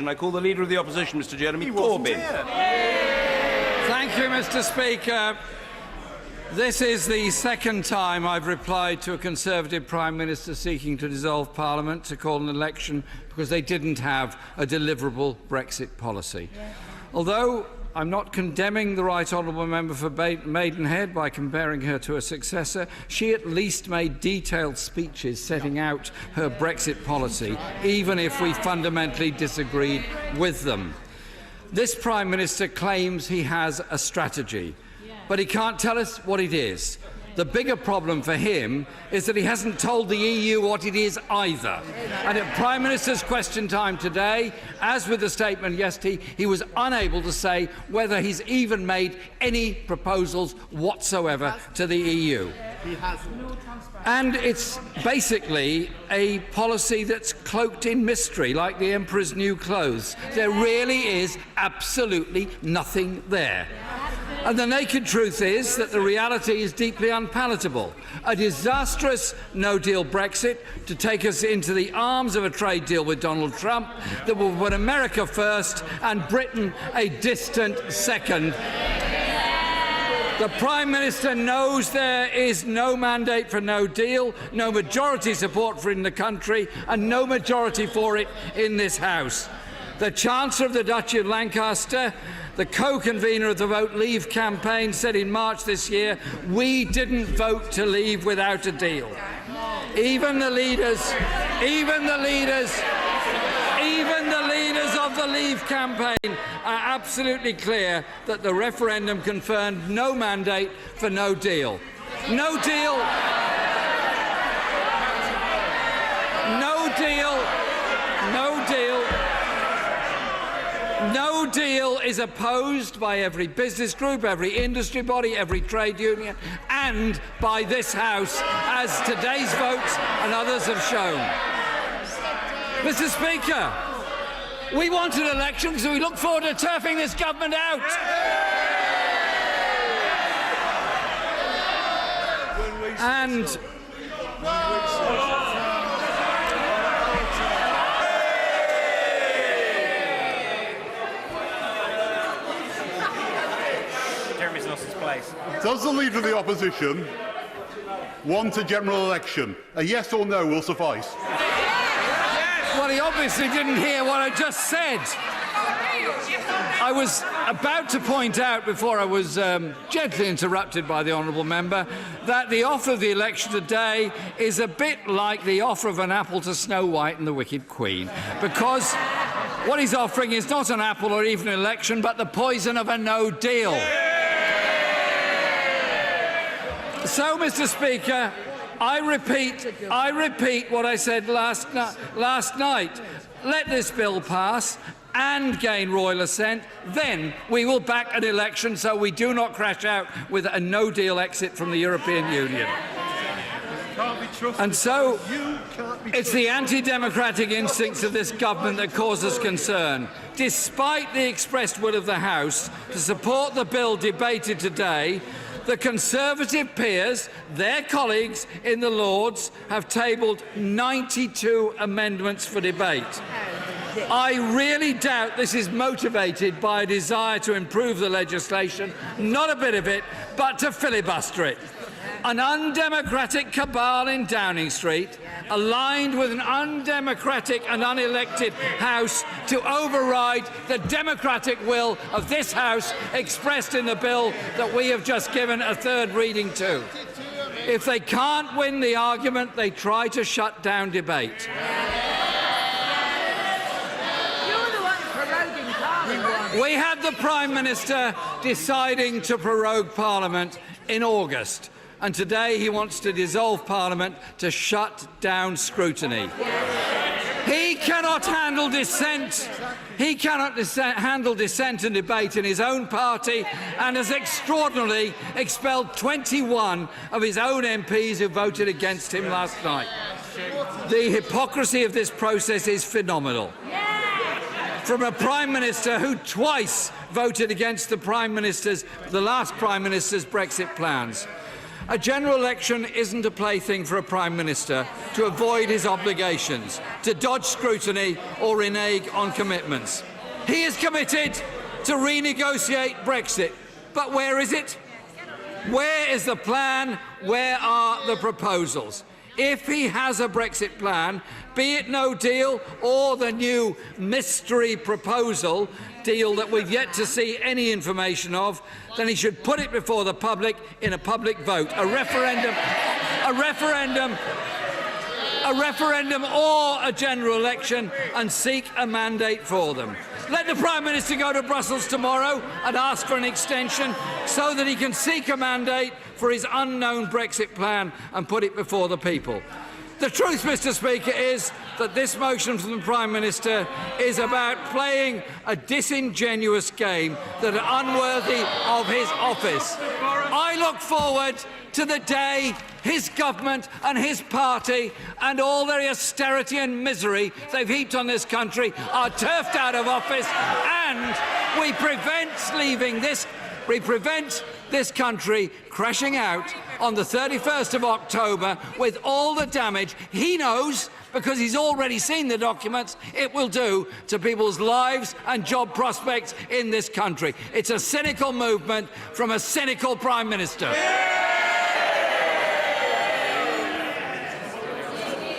election. I call the Leader of the Opposition, Mr Jeremy Corbyn. Thank you, Mr Speaker. This is the second time I've replied to a Conservative Prime Minister seeking to dissolve Parliament to call an election because they didn't have a deliverable Brexit policy. Although I'm not condemning the Right Honourable Member for Maidenhead by comparing her to a successor, she at least made detailed speeches setting out her Brexit policy, even if we fundamentally disagreed with them. This Prime Minister claims he has a strategy, but he can't tell us what it is. The bigger problem for him is that he hasn't told the EU what it is either. And at Prime Minister's question time today, as with the statement yesterday, he was unable to say whether he's even made any proposals whatsoever to the EU. And it's basically a policy that's cloaked in mystery, like the Emperor's new clothes. There really is absolutely nothing there. And the naked truth is that the reality is deeply unpalatable. A disastrous no-deal Brexit to take us into the arms of a trade deal with Donald Trump that will put America first and Britain a distant second. The Prime Minister knows there is no mandate for no deal, no majority support for it in the country and no majority for it in this House. The Chancellor of the Duchy of Lancaster, the co-convener of the Vote Leave campaign, said in March this year, "We didn't vote to leave without a deal." Even the leaders of the Leave campaign are absolutely clear that the referendum confirmed no mandate for no deal. No deal. No deal. No deal. No deal is opposed by every business group, every industry body, every trade union, and by this House, as today's votes and others have shown. Mr Speaker, we wanted elections, so we look forward to turfing this government out. And Jeremy's lost his place. Does the Leader of the Opposition want a general election? A yes or no will suffice. well, he obviously didn't hear what I just said. I was about to point out, before I was gently interrupted by the honourable member, that the offer of the election today is a bit like the offer of an apple to Snow White and the Wicked Queen, because what he's offering is not an apple or even an election, but the poison of a no deal. So, Mr. Speaker, I repeat what I said last night. Let this bill pass and gain Royal Assent, then we will back an election so we do not crash out with a no-deal exit from the European Union. And so it's the anti-democratic instincts of this government that cause us concern. Despite the expressed will of the House to support the bill debated today, the Conservative peers, their colleagues in the Lords, have tabled 92 amendments for debate. I really doubt this is motivated by a desire to improve the legislation, not a bit of it, but to filibuster it. An undemocratic cabal in Downing Street, aligned with an undemocratic and unelected House to override the democratic will of this House expressed in the bill that we have just given a third reading to. If they can't win the argument, they try to shut down debate. We had the Prime Minister deciding to prorogue Parliament in August, and today he wants to dissolve Parliament to shut down scrutiny. He cannot handle dissent. He cannot handle dissent and debate in his own party, and has extraordinarily expelled 21 of his own MPs who voted against him last night. The hypocrisy of this process is phenomenal. From a Prime Minister who twice voted against the last Prime Minister's Brexit plans. A general election isn't a plaything for a Prime Minister to avoid his obligations, to dodge scrutiny or renege on commitments. He is committed to renegotiate Brexit. But where is it? Where is the plan? Where are the proposals? If he has a Brexit plan, be it no deal or the new mystery proposal deal that we've yet to see any information of, then he should put it before the public in a public vote, a referendum or a general election, and seek a mandate for them. Let the Prime Minister go to Brussels tomorrow and ask for an extension so that he can seek a mandate for his unknown Brexit plan and put it before the people. The truth, Mr. Speaker, is that this motion from the Prime Minister is about playing a disingenuous game that is unworthy of his office. I look forward to the day his government and his party and all their austerity and misery they've heaped on this country are turfed out of office, and we prevent this country crashing out on the 31st of October with all the damage he knows, because he's already seen the documents, it will do to people's lives and job prospects in this country. It's a cynical movement from a cynical Prime Minister.